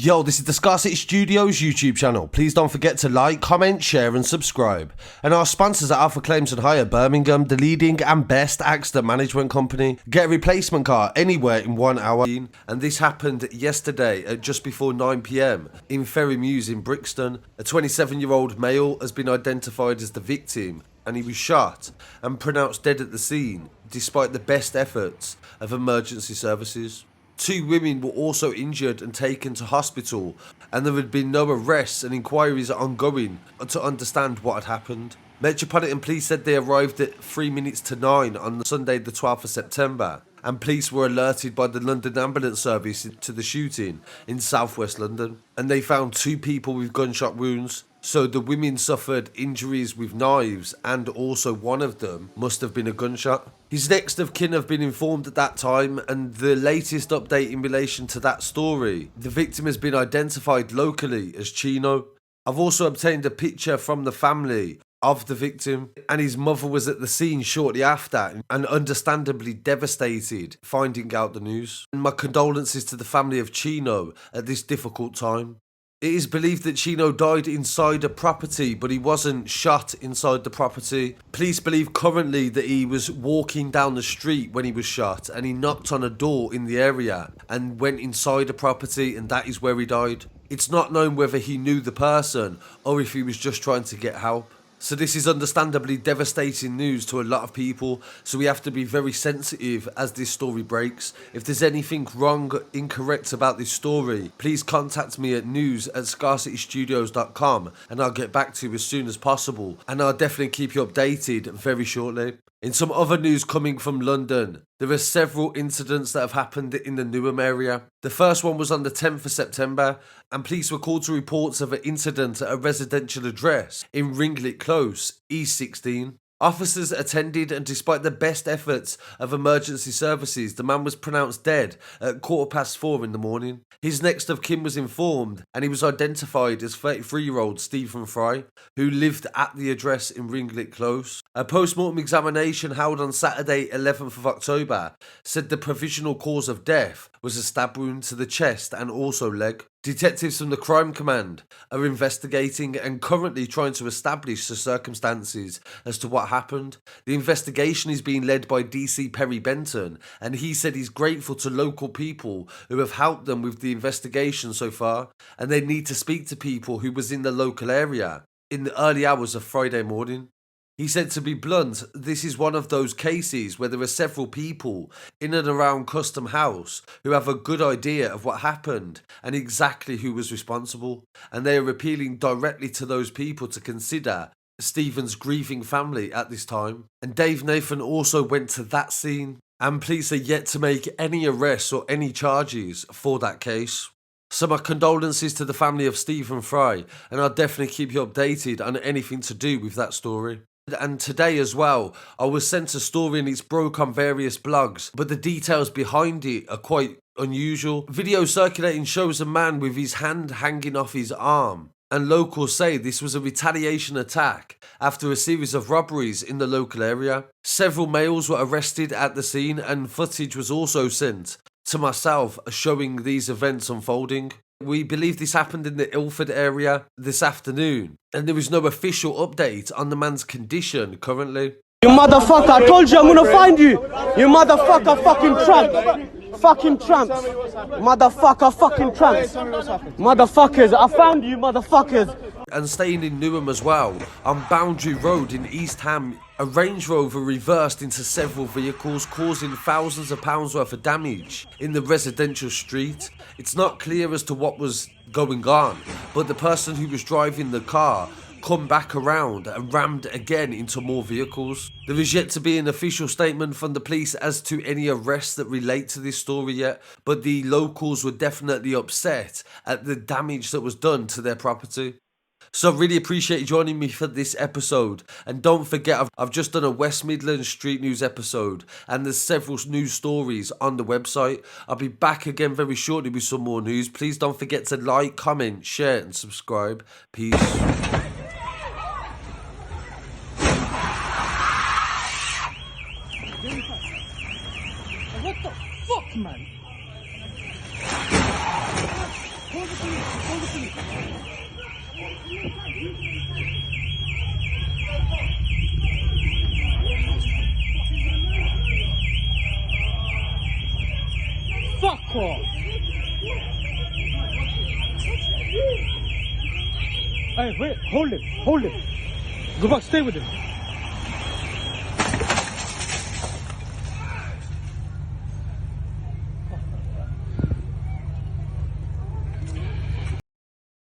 Yo, this is the Scarcity Studios YouTube channel. Please don't forget to like, comment, share and subscribe. And our sponsors are Alpha Claims and Hire Birmingham, the leading and best accident management company. Get a replacement car anywhere in 1 hour. And this happened yesterday at just before 9 PM in Ferry Mews in Brixton. A 27-year-old male has been identified as the victim, and he was shot and pronounced dead at the scene despite the best efforts of emergency services. 2 women were also injured and taken to hospital, and there had been no arrests, and inquiries are ongoing to understand what had happened. Metropolitan Police said they arrived at 3 minutes to 9 on Sunday the 12th of September, and police were alerted by the London Ambulance Service to the shooting in southwest London, and they found 2 people with gunshot wounds. So the women suffered injuries with knives, and also one of them must have been a gunshot. His next of kin have been informed at that time, and the latest update in relation to that story, the victim has been identified locally as Chino. I've also obtained a picture from the family of the victim, and his mother was at the scene shortly after and understandably devastated finding out the news. And my condolences to the family of Chino at this difficult time. It is believed that Chino died inside a property, but he wasn't shot inside the property. Police believe currently that he was walking down the street when he was shot, and he knocked on a door in the area and went inside a property, and that is where he died. It's not known whether he knew the person or if he was just trying to get help. So this is understandably devastating news to a lot of people, so we have to be very sensitive as this story breaks. If there's anything wrong, incorrect about this story, please contact me at news@scarcitystudios.com and I'll get back to you as soon as possible, and I'll definitely keep you updated very shortly. In some other news coming from London, there are several incidents that have happened in the Newham area. The first one was on the 10th of September, and police were called to reports of an incident at a residential address in Ringlet Close, E16. Officers attended, and despite the best efforts of emergency services, the man was pronounced dead at 4:15 in the morning. His next of kin was informed, and he was identified as 33-year-old Stephen Fry, who lived at the address in Ringlet Close. A post-mortem examination held on Saturday 11th of October said the provisional cause of death was a stab wound to the chest and also leg. Detectives from the Crime Command are investigating and currently trying to establish the circumstances as to what happened. The investigation is being led by DC Perry Benton, and he said he's grateful to local people who have helped them with the investigation so far, and they need to speak to people who was in the local area in the early hours of Friday morning. He said, to be blunt, this is one of those cases where there are several people in and around Custom House who have a good idea of what happened and exactly who was responsible, and they are appealing directly to those people to consider Stephen's grieving family at this time. And Dave Nathan also went to that scene, and police are yet to make any arrests or any charges for that case. So my condolences to the family of Stephen Fry, and I'll definitely keep you updated on anything to do with that story. And today as well, I was sent a story and it's broke on various blogs, but the details behind it are quite unusual. Video circulating shows a man with his hand hanging off his arm, and locals say this was a retaliation attack after a series of robberies in the local area. Several males were arrested at the scene, and footage was also sent to myself showing these events unfolding. We believe this happened in the Ilford area this afternoon, and there is no official update on the man's condition currently. You motherfucker, I told you I'm gonna find you! You motherfucker, fucking tramp! Fucking tramps! Motherfucker, fucking tramps! Motherfuckers, I found you, motherfuckers! And staying in Newham as well, on Boundary Road in East Ham, a Range Rover reversed into several vehicles, causing thousands of pounds worth of damage in the residential street. It's not clear as to what was going on, but the person who was driving the car come back around and rammed again into more vehicles. There is yet to be an official statement from the police as to any arrests that relate to this story yet, but the locals were definitely upset at the damage that was done to their property. So I really appreciate you joining me for this episode, and don't forget I've just done a West Midlands Street News episode, and there's several news stories on the website. I'll be back again very shortly with some more news. Please don't forget to like, comment, share and subscribe. Peace. What the fuck, man? Fuck off! Hey, wait, hold him. Go back, stay with him.